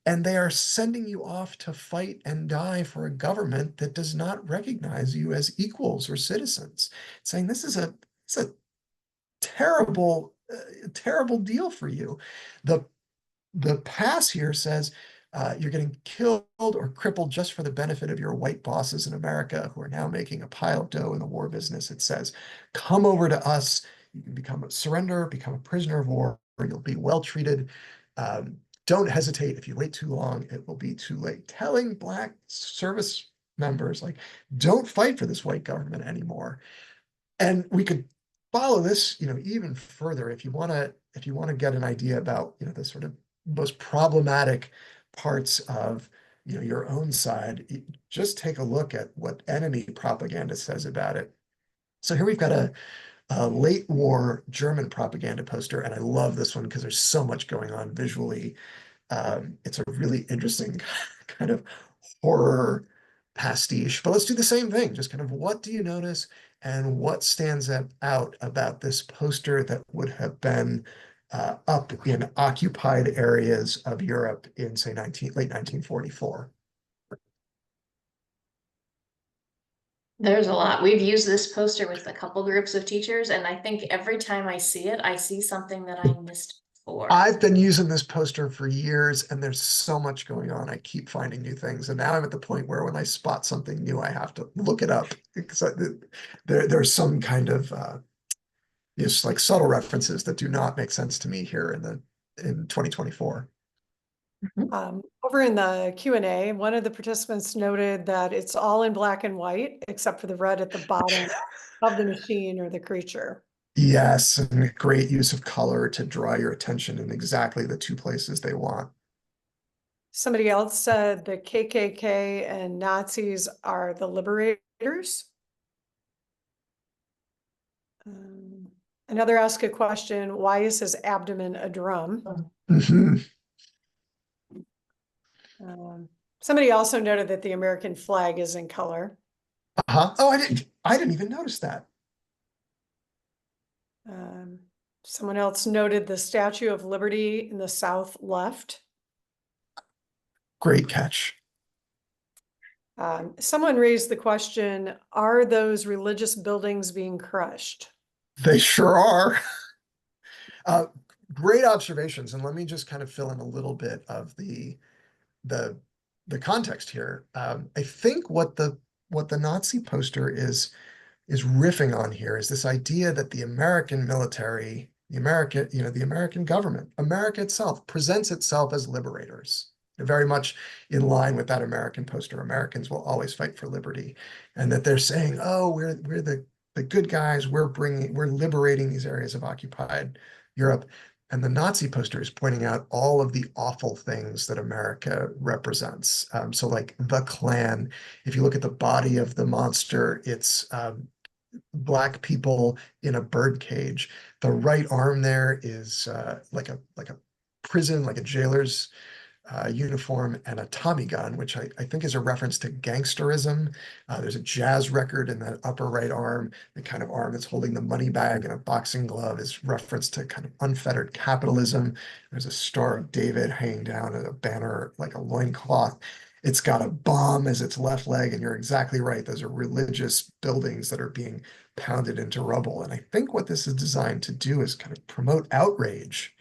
and they are sending you off to fight and die for a government that does not recognize you as equals or citizens, saying this is a terrible, terrible deal for you. The pass here says you're getting killed or crippled just for the benefit of your white bosses in America, who are now making a pile of dough in the war business. It says, come over to us. You can surrender, become a prisoner of war, or you'll be well treated. Don't hesitate. If you wait too long, it will be too late. Telling Black service members, like, don't fight for this white government anymore. And we could follow this, even further if you want to get an idea about, the sort of most problematic parts of, your own side. Just take a look at what enemy propaganda says about it. So here we've got a late war German propaganda poster, and I love this one because there's so much going on visually. It's a really interesting kind of horror pastiche. But let's do the same thing. Just kind of, what do you notice and what stands out about this poster that would have been up in occupied areas of Europe in, say, late 1944? There's a lot. We've used this poster with a couple groups of teachers, and I think every time I see it, I see something that I missed before. I've been using this poster for years, and there's so much going on. I keep finding new things. And now I'm at the point where when I spot something new, I have to look it up, because there's some kind of just like subtle references that do not make sense to me here in 2024. Over in the Q&A, one of the participants noted that it's all in black and white, except for the red at the bottom of the machine or the creature. Yes, and great use of color to draw your attention in exactly the two places they want. Somebody else said the KKK and Nazis are the liberators. Another asked a question, why is his abdomen a drum? Mhm. Somebody also noted that the American flag is in color. Uh-huh. Oh, I didn't even notice that. Someone else noted the Statue of Liberty in the south left. Great catch. Someone raised the question, are those religious buildings being crushed? They sure are. Great observations. And let me just kind of fill in a little bit of the context here. I think what the Nazi poster is riffing on here is this idea that the American military, the American government, America itself presents itself as liberators. Very much in line with that American poster, Americans will always fight for liberty. And that they're saying, oh, we're the good guys, we're liberating these areas of occupied Europe. And the Nazi poster is pointing out all of the awful things that America represents. So like the Klan, if you look at the body of the monster, it's Black people in a bird cage. The right arm there is like a prison, like a jailer's uniform, and a Tommy gun, which I think is a reference to gangsterism. There's a jazz record in that upper right arm. The kind of arm that's holding the money bag and a boxing glove is reference to kind of unfettered capitalism. There's a Star of David hanging down at a banner, like a loincloth. It's got a bomb as its left leg, and you're exactly right. Those are religious buildings that are being pounded into rubble. And I think what this is designed to do is kind of promote outrage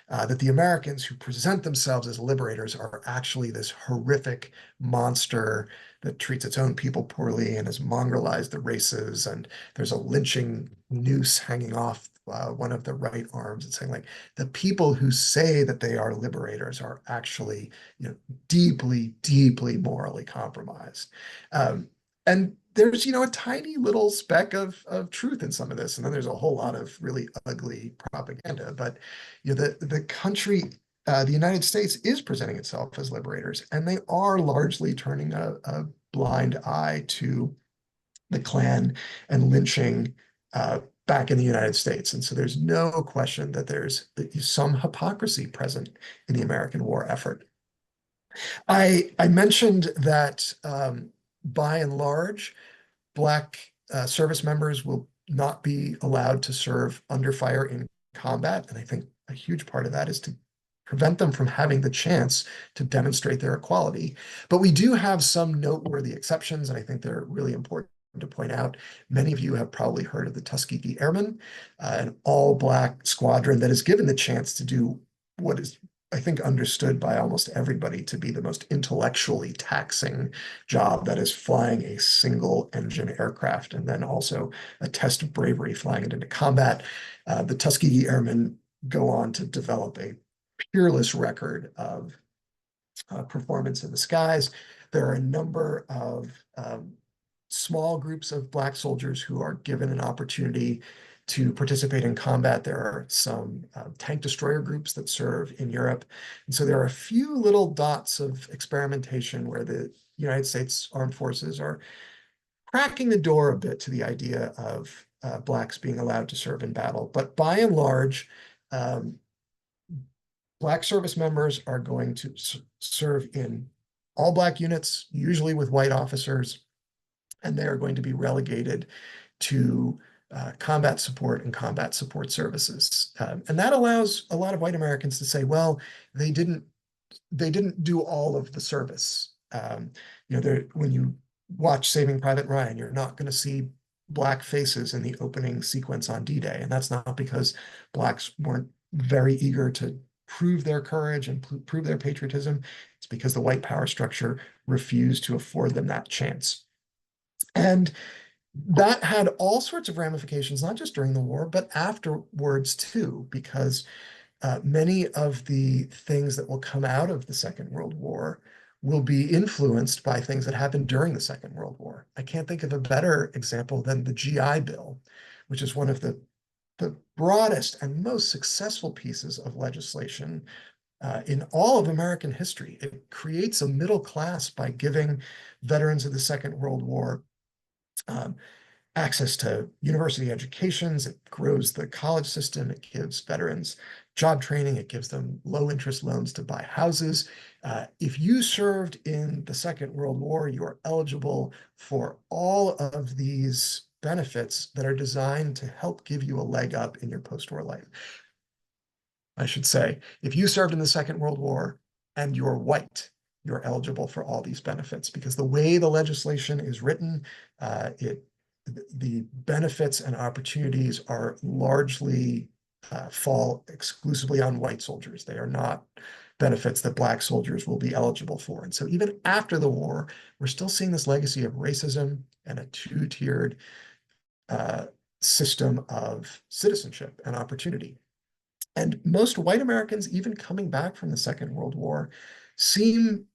that the Americans who present themselves as liberators are actually this horrific monster that treats its own people poorly and has mongrelized the races. And there's a lynching noose hanging off one of the right arms. It's saying like the people who say that they are liberators are actually, deeply, deeply morally compromised. And there's, a tiny little speck of truth in some of this. And then there's a whole lot of really ugly propaganda. But, the country, the United States is presenting itself as liberators, and they are largely turning a blind eye to the Klan and lynching back in the United States. And so there's no question that there's some hypocrisy present in the American war effort. I mentioned that by and large, Black service members will not be allowed to serve under fire in combat. And I think a huge part of that is to prevent them from having the chance to demonstrate their equality. But we do have some noteworthy exceptions, and I think they're really important to point out. Many of you have probably heard of the Tuskegee Airmen, an all-Black squadron that is given the chance to do what is, I think, understood by almost everybody to be the most intellectually taxing job, that is flying a single engine aircraft and then also a test of bravery flying it into combat. The Tuskegee Airmen go on to develop a peerless record of performance in the skies. There are a number of small groups of Black soldiers who are given an opportunity to participate in combat. There are some tank destroyer groups that serve in Europe. And so there are a few little dots of experimentation where the United States Armed Forces are cracking the door a bit to the idea of Blacks being allowed to serve in battle. But by and large, Black service members are going to serve in all Black units, usually with white officers, and they are going to be relegated to combat support and combat support services. And that allows a lot of white Americans to say, well, they didn't do all of the service. When you watch Saving Private Ryan, you're not going to see Black faces in the opening sequence on D-Day. And that's not because Blacks weren't very eager to prove their courage and prove their patriotism. It's because the white power structure refused to afford them that chance. And that had all sorts of ramifications, not just during the war, but afterwards too, because many of the things that will come out of the Second World War will be influenced by things that happened during the Second World War. I can't think of a better example than the GI Bill, which is one of the broadest and most successful pieces of legislation in all of American history. It creates a middle class by giving veterans of the Second World War access to university educations, it grows the college system, it gives veterans job training, it gives them low interest loans to buy houses. If you served in the Second World War, you are eligible for all of these benefits that are designed to help give you a leg up in your post-war life. I should say, if you served in the Second World War and you're white, you're eligible for all these benefits, because the way the legislation is written, the benefits and opportunities are largely fall exclusively on white soldiers. They are not benefits that Black soldiers will be eligible for. And so even after the war, we're still seeing this legacy of racism and a two-tiered system of citizenship and opportunity. And most white Americans, even coming back from the Second World War, seem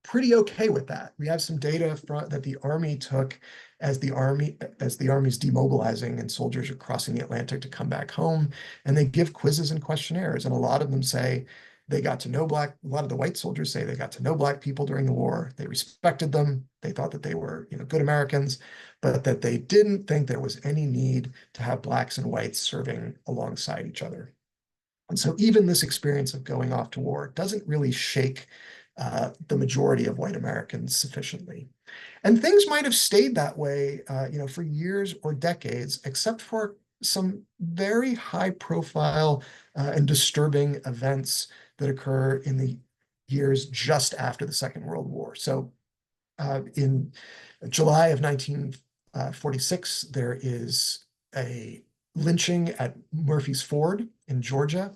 pretty okay with that. We have some data that the Army took as the Army's demobilizing and soldiers are crossing the Atlantic to come back home, and they give quizzes and questionnaires, and a lot of them say they got to know a lot of the white soldiers say they got to know Black people during the war, they respected them, they thought that they were, good Americans, but that they didn't think there was any need to have Blacks and whites serving alongside each other. And so even this experience of going off to war doesn't really shake the majority of white Americans sufficiently. And things might have stayed that way, for years or decades, except for some very high profile and disturbing events that occur in the years just after the Second World War. So in July of 1946, there is a lynching at Murphy's Ford in Georgia,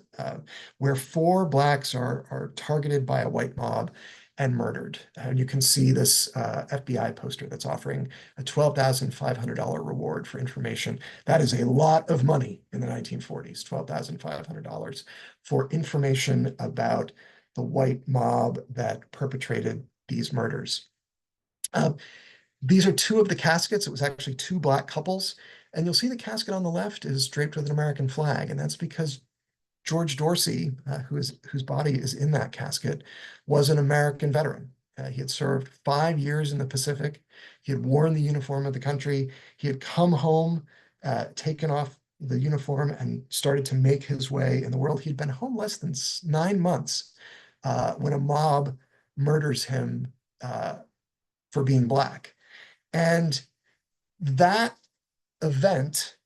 where 4 Blacks are targeted by a white mob and murdered. And you can see this FBI poster that's offering a $12,500 reward for information. That is a lot of money in the 1940s, $12,500 for information about the white mob that perpetrated these murders. These are 2 of the caskets. It was actually 2 Black couples. And you'll see the casket on the left is draped with an American flag. And that's because George Dorsey, whose body is in that casket, was an American veteran. He had served 5 years in the Pacific. He had worn the uniform of the country. He had come home, taken off the uniform, and started to make his way in the world. He'd been home less than 9 months when a mob murders him for being Black. And that event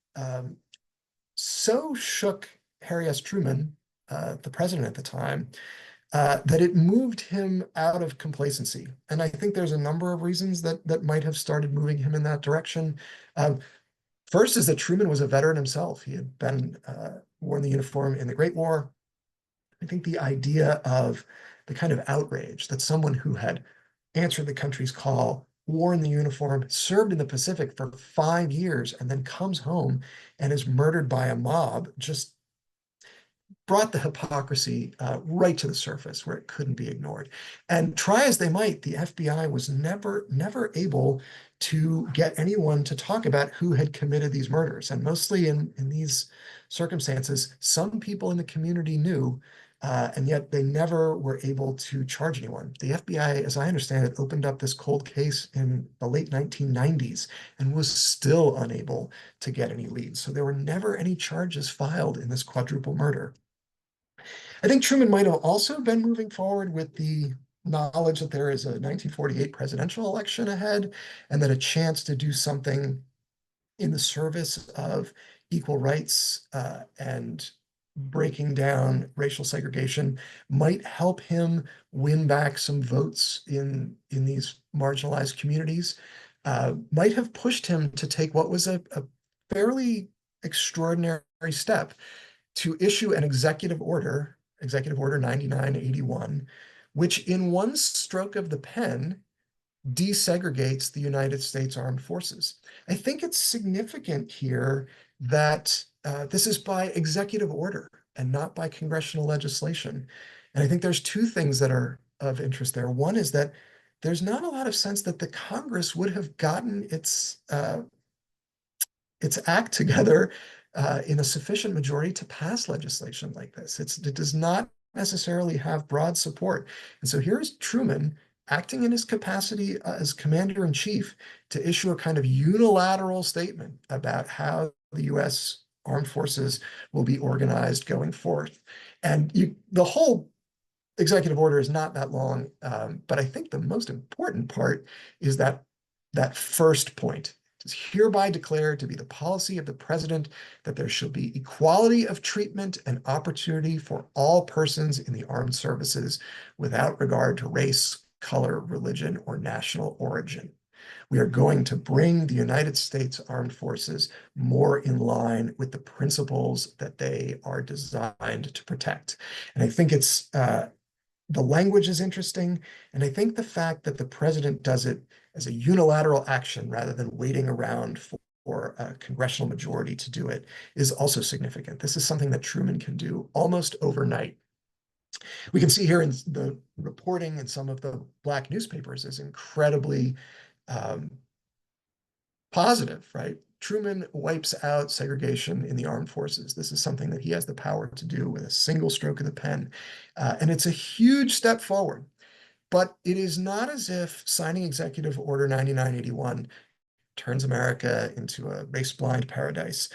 so shook Harry S. Truman, the president at the time, that it moved him out of complacency. And I think there's a number of reasons that might have started moving him in that direction. First is that Truman was a veteran himself. He had been worn the uniform in the Great War. I think the idea of the kind of outrage that someone who had answered the country's call, worn the uniform, served in the Pacific for 5 years, and then comes home and is murdered by a mob just brought the hypocrisy right to the surface where it couldn't be ignored. And try as they might, the FBI was never able to get anyone to talk about who had committed these murders. And mostly in these circumstances, some people in the community knew, and yet they never were able to charge anyone. The FBI, as I understand it, opened up this cold case in the late 1990s and was still unable to get any leads. So there were never any charges filed in this quadruple murder. I think Truman might have also been moving forward with the knowledge that there is a 1948 presidential election ahead and that a chance to do something in the service of equal rights and breaking down racial segregation might help him win back some votes in these marginalized communities, might have pushed him to take what was a fairly extraordinary step to issue an Executive Order 9981, which in one stroke of the pen desegregates the United States Armed Forces. I think it's significant here that this is by executive order and not by congressional legislation. And I think there's 2 things that are of interest there. One is that there's not a lot of sense that the Congress would have gotten its act together in a sufficient majority to pass legislation like this. It does not necessarily have broad support. And so here's Truman acting in his capacity as commander-in-chief, to issue a kind of unilateral statement about how the U.S. armed forces will be organized going forth. And the whole executive order is not that long, but I think the most important part is that first point. It is hereby declared to be the policy of the president that there shall be equality of treatment and opportunity for all persons in the armed services without regard to race, color, religion, or national origin. We are going to bring the United States Armed Forces more in line with the principles that they are designed to protect. And I think it's the language is interesting, and I think the fact that the president does it as a unilateral action rather than waiting around for a congressional majority to do it is also significant. This is something that Truman can do almost overnight. We can see here in the reporting in some of the Black newspapers is incredibly positive, right? Truman wipes out segregation in the armed forces. This is something that he has the power to do with a single stroke of the pen. And it's a huge step forward. But it is not as if signing Executive Order 9981 turns America into a race-blind paradise.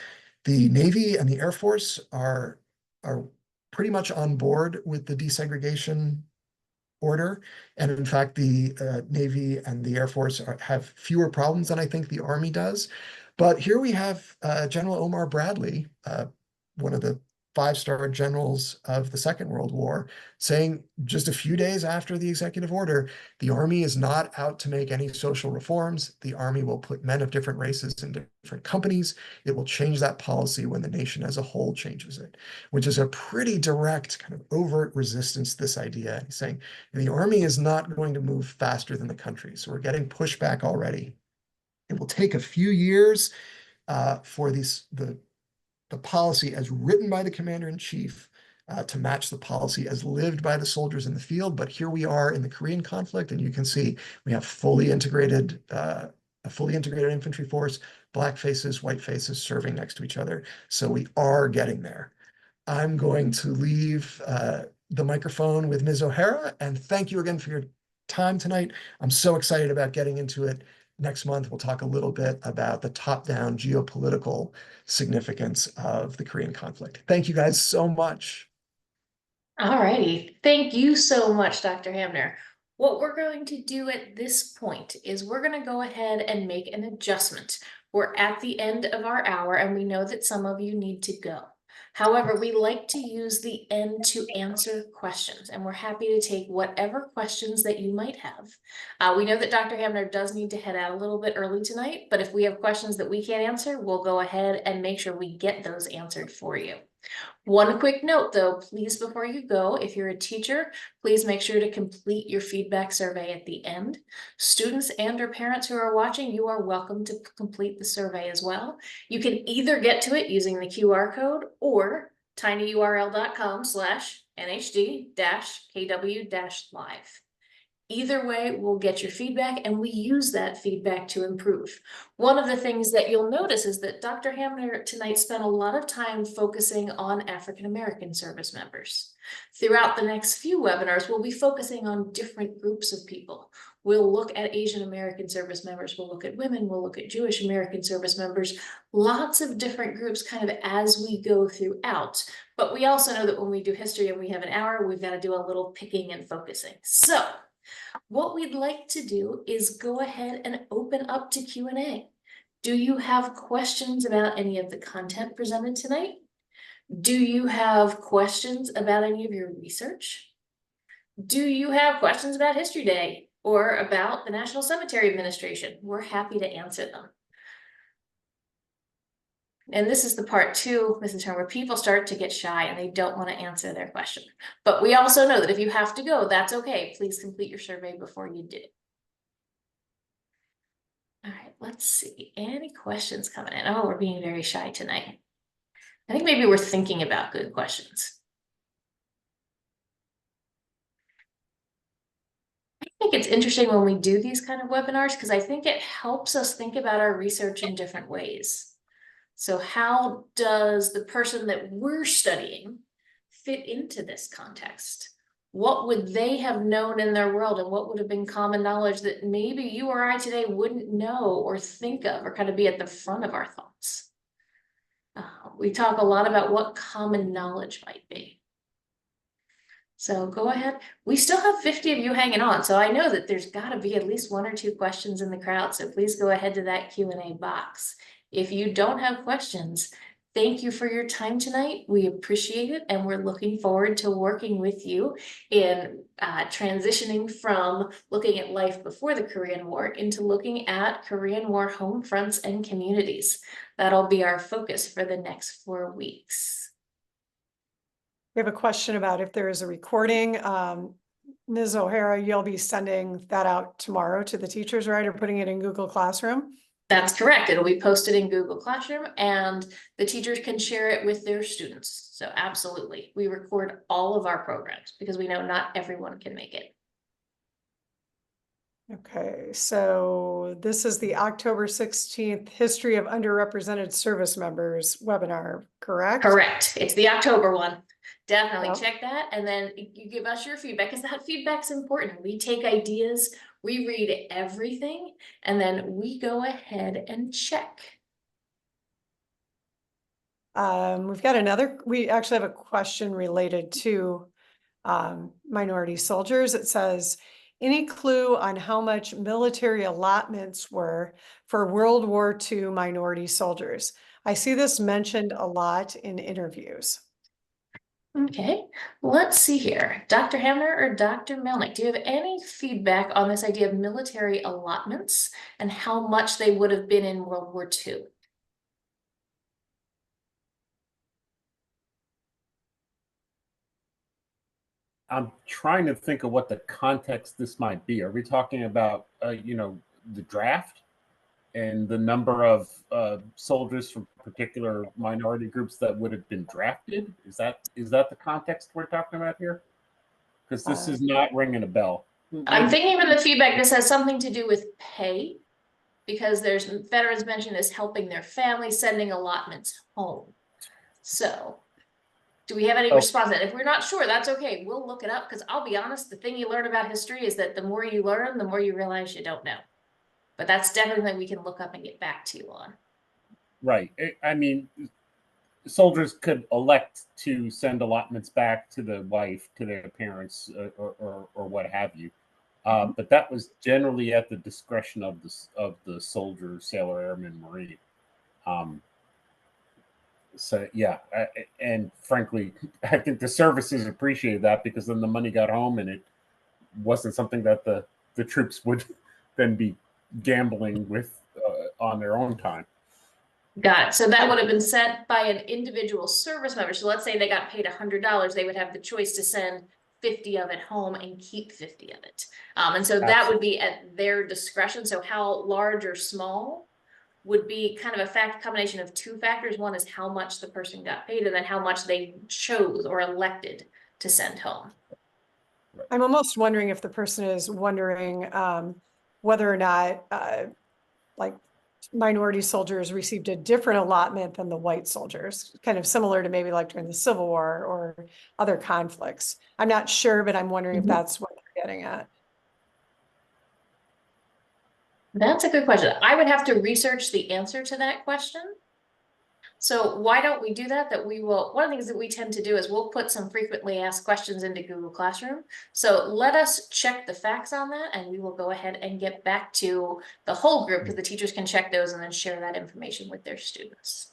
The Navy and the Air Force are pretty much on board with the desegregation order. And in fact, the Navy and the Air Force have fewer problems than I think the Army does. But here we have General Omar Bradley, one of the five-star generals of the Second World War, saying just a few days after the executive order, the Army is not out to make any social reforms. The Army will put men of different races in different companies. It will change that policy when the nation as a whole changes it, which is a pretty direct kind of overt resistance to this idea. He's saying the Army is not going to move faster than the country. So we're getting pushback already. It will take a few years for the policy as written by the commander-in-chief to match the policy as lived by the soldiers in the field. But here we are in the Korean conflict, and you can see we have a fully integrated infantry force, Black faces, white faces serving next to each other. So we are getting there. I'm going to leave the microphone with Ms. O'Hara, and thank you again for your time tonight. I'm so excited about getting into it. Next month, we'll talk a little bit about the top-down geopolitical significance of the Korean conflict. Thank you guys so much. All righty. Thank you so much, Dr. Hamner. What we're going to do at this point is we're going to go ahead and make an adjustment. We're at the end of our hour, and we know that some of you need to go. However, we like to use the end to answer questions, and we're happy to take whatever questions that you might have. We know that Dr. Hamner does need to head out a little bit early tonight, but if we have questions that we can't answer, we'll go ahead and make sure we get those answered for you. One quick note though, please, before you go, if you're a teacher, please make sure to complete your feedback survey at the end. Students and or parents who are watching, you are welcome to complete the survey as well. You can either get to it using the QR code or tinyurl.com/nhd-kw-live. Either way, we'll get your feedback, and we use that feedback to improve. One of the things that you'll notice is that Dr. Hamner tonight spent a lot of time focusing on African-American service members. Throughout the next few webinars, we'll be focusing on different groups of people. We'll look at Asian American service members, we'll look at women, we'll look at Jewish American service members, lots of different groups kind of as we go throughout. But we also know that when we do history and we have an hour, we've got to do a little picking and focusing. So what we'd like to do is go ahead and open up to Q&A. Do you have questions about any of the content presented tonight? Do you have questions about any of your research? Do you have questions about History Day or about the National Cemetery Administration? We're happy to answer them. And this is the part too, Mrs. Turner, where people start to get shy and they don't want to answer their question. But we also know that if you have to go, that's okay. Please complete your survey before you do. All right, let's see. Any questions coming in? Oh, we're being very shy tonight. I think maybe we're thinking about good questions. I think it's interesting when we do these kind of webinars because I think it helps us think about our research in different ways. So how does the person that we're studying fit into this context? what would they have known in their world, and what would have been common knowledge that maybe you or I today wouldn't know or think of, or kind of be at the front of our thoughts. We talk a lot about what common knowledge might be. So go ahead. We still have 50 of you hanging on, so I know that there's got to be at least 1 or 2 questions in the crowd, so please go ahead to that Q&A box. If you don't have questions, thank you for your time tonight. We appreciate it, and we're looking forward to working with you in transitioning from looking at life before the Korean War into looking at Korean War home fronts and communities. That'll be our focus for the next 4 weeks. We have a question about if there is a recording. Ms. O'Hara, you'll be sending that out tomorrow to the teachers, right? Or putting it in Google Classroom? That's correct. It'll be posted in Google Classroom, and the teachers can share it with their students. So absolutely, we record all of our programs because we know not everyone can make it. Okay, so this is the October 16th History of Underrepresented Service Members webinar, correct? Correct. It's the October one. Definitely Yep. check that, and then you give us your feedback, because that feedback's important. We take ideas, we read everything, and then we go ahead and check. We've got we actually have a question related to minority soldiers. It says, any clue on how much military allotments were for World War II minority soldiers? I see this mentioned a lot in interviews. Okay, let's see here. Dr. Hamner or Dr. Melnick, do you have any feedback on this idea of military allotments and how much they would have been in World War II? I'm trying to think of what the context this might be. Are we talking about, the draft and the number of soldiers from particular minority groups that would have been drafted? Is that the context we're talking about here? Because this is not ringing a bell. I'm thinking from the feedback, this has something to do with pay, because there's veterans mentioned as helping their family, sending allotments home. So do we have any response? And if we're not sure, that's okay. We'll look it up, because I'll be honest, the thing you learn about history is that the more you learn, the more you realize you don't know. But that's definitely we can look up and get back to you on. Right. I mean, soldiers could elect to send allotments back to the wife, to their parents, or what have you. But that was generally at the discretion of the soldier, sailor, airman, marine. So yeah, and frankly, I think the services appreciated that, because then the money got home, and it wasn't something that the troops would then be gambling with on their own time. Got it. So that would have been set by an individual service member. So let's say they got paid $100, they would have the choice to send 50 of it home and keep 50 of it. And so that would be at their discretion. So how large or small would be kind of a combination of 2 factors. One is how much the person got paid, and then how much they chose or elected to send home. I'm almost wondering if the person is wondering whether or not like minority soldiers received a different allotment than the white soldiers, kind of similar to maybe like during the Civil War or other conflicts. I'm not sure, but I'm wondering if that's what they're getting at. That's a good question. I would have to research the answer to that question. So why don't we do that? One of the things that we tend to do is we'll put some frequently asked questions into Google Classroom. So let us check the facts on that, and we will go ahead and get back to the whole group, because the teachers can check those and then share that information with their students.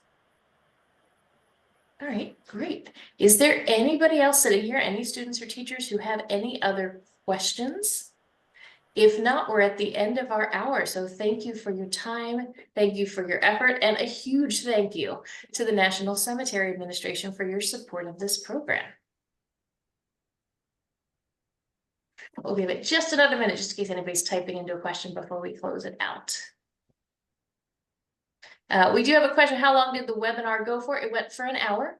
All right, great. Is there anybody else sitting here, any students or teachers who have any other questions? If not, we're at the end of our hour. So thank you for your time. Thank you for your effort, and a huge thank you to the National Cemetery Administration for your support of this program. We'll give it just another minute, just in case anybody's typing into a question before we close it out. We do have a question. How long did the webinar go for? It went for an hour.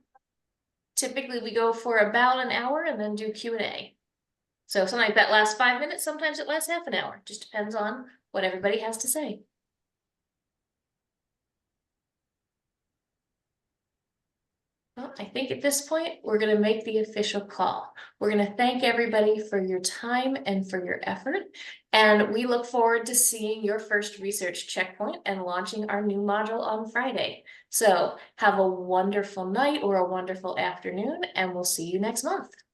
Typically, we go for about an hour and then do Q&A. So something like that lasts 5 minutes. Sometimes it lasts half an hour. Just depends on what everybody has to say. Well, I think at this point, we're going to make the official call. We're going to thank everybody for your time and for your effort. And we look forward to seeing your first research checkpoint and launching our new module on Friday. So have a wonderful night or a wonderful afternoon, and we'll see you next month.